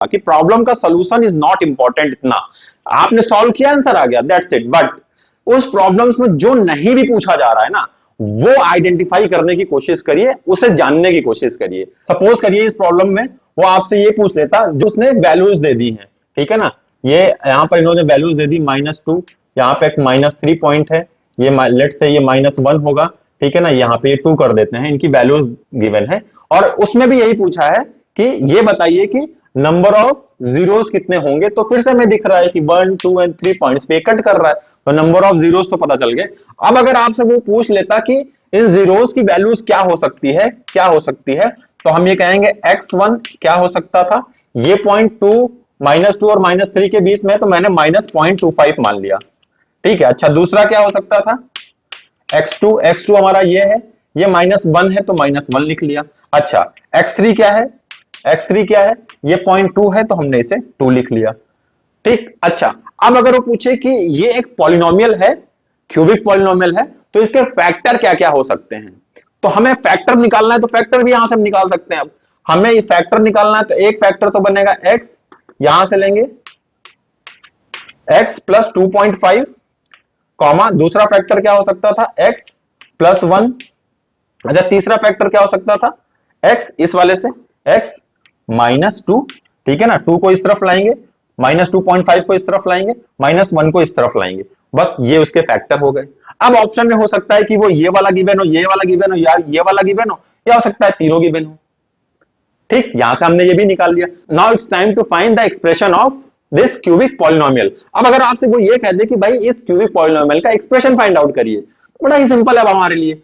कि प्रॉब्लम का solution is not important, इतना आपने सॉल्व किया आंसर आ गया, दैट्स इट। बट उस प्रॉब्लम्स में जो नहीं भी पूछा जा रहा है ना, वो आइडेंटिफाई करने की कोशिश करिए, उसे जानने की कोशिश करिए। सपोज करिए इस प्रॉब्लम में वो आपसे ये पूछ लेता जो उसने वैल्यूज दे दी है, ठीक है ना, ये यहां पर इन्होंने वैल्यूज दे दी -2, यहाँ पे एक -3 पॉइंट है, ये लेट से ये -1 होगा, ठीक है ना, यहाँ पे ये 2 कर देते हैं, इनकी वैल्यूज गिवन है। और उसमें भी यही पूछा है कि ये बताइए कि नंबर ऑफ जीरोस कितने होंगे, तो फिर से हमें दिख रहा है कि 1, 2 एंड 3 पॉइंट्स पे कट कर रहा है, तो नंबर ऑफ जीरोस तो पता चल गए। अब अगर आपसे वो पूछ लेता कि इन जीरोस की वैल्यूज क्या हो सकती है, क्या हो सकती है, तो हम ये कहेंगे x1 क्या हो सकता था, ये पॉइंट -2 और -3 के बीच में, तो मैंने -0.25 मान लिया, ठीक है। अच्छा, दूसरा क्या हो सकता था, x2 हमारा ये है, ये -1 है तो -1 लिख लिया। अच्छा, x3 क्या है, x3 क्या है, ये 0.2 है तो हमने इसे 2 लिख लिया, ठीक। अच्छा, अब अगर वो पूछे कि ये एक पॉलिनोमियल है, क्यूबिक पॉलिनोमियल है, तो इसके फैक्टर क्या क्या हो सकते हैं, तो हमें फैक्टर निकालना है, तो फैक्टर भी यहां से हम निकाल सकते हैं। अब हमें ये फैक्टर निकालना है, तो एक फैक्टर तो बनेगा x, यहां से लेंगे x प्लस 2.5, कॉमा दूसरा फैक्टर क्या हो सकता था, x प्लस 1। अच्छा, तीसरा फैक्टर क्या हो सकता था, x इस वाले से x -2, ठीक है ना, 2 को इस तरफ लाएंगे, -2.5 को इस तरफ लाएंगे, -1 को इस तरफ लाएंगे, बस ये उसके फैक्टर हो गए। अब ऑप्शन में हो सकता है कि वो ये वाला गिवन हो, ये वाला गिवन हो, यार ये वाला गिवन हो, या हो सकता है तीनों गिवन हो, ठीक। यहां से हमने ये भी निकाल लिया। Now it's time to find the expression of this cubic polynomial. अब अगर आपसे वो ये कह दे कि भाई इस क्यूबिक पॉलिनोमियल का एक्सप्रेशन फाइंड आउट करिए, बड़ा ही सिंपल है हमारे लिए,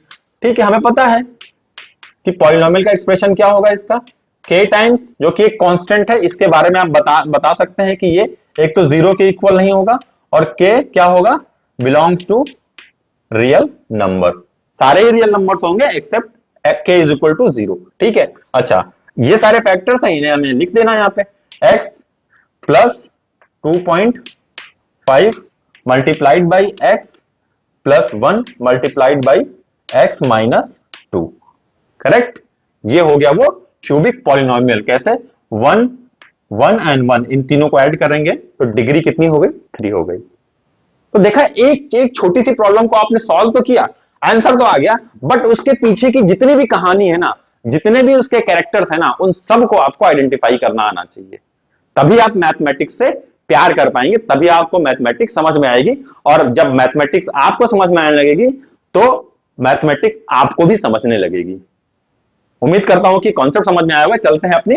ठीक है। हमें पता है कि पॉलिनोमियल का एक्सप्रेशन क्या होगा, इसका k टाइम्स, जो कि एक कांस्टेंट है, इसके बारे में आप बता सकते हैं कि ये एक तो 0 के इक्वल नहीं होगा, और k क्या होगा, बिलोंग्स टू रियल नंबर, सारे ही रियल नंबर्स होंगे except k is equal to 0, ठीक है। अच्छा, ये सारे फैक्टर्स हैं, इन्हें हमें लिख देना यहाँ पे, x plus 2.5 multiplied by x plus 1 multiplied by x -2, correct. ये हो गया वो क्यूबिक पॉलिनोमियल। कैसे, 1, 1 एंड 1, इन तीनों को ऐड करेंगे तो डिग्री कितनी हो गई, 3 हो गई। तो देखा, एक छोटी सी प्रॉब्लम को आपने सॉल्व तो किया, आंसर तो आ गया, बट उसके पीछे की जितनी भी कहानी है ना, जितने भी उसके कैरेक्टर्स है ना, उन सबको आपको आइडेंटिफाई करना आना चाहिए, तभी आप मैथमेटिक्स से प्यार कर पाएंगे, तभी आपको मैथमेटिक्स समझ में आएगी। और जब मैथमेटिक्स आपको समझ में आने लगेगी, तो मैथमेटिक्स आपको भी समझने लगेगी। उम्मीद करता हूं कि कॉन्सेप्ट समझ में आया होगा। चलते हैं अपनी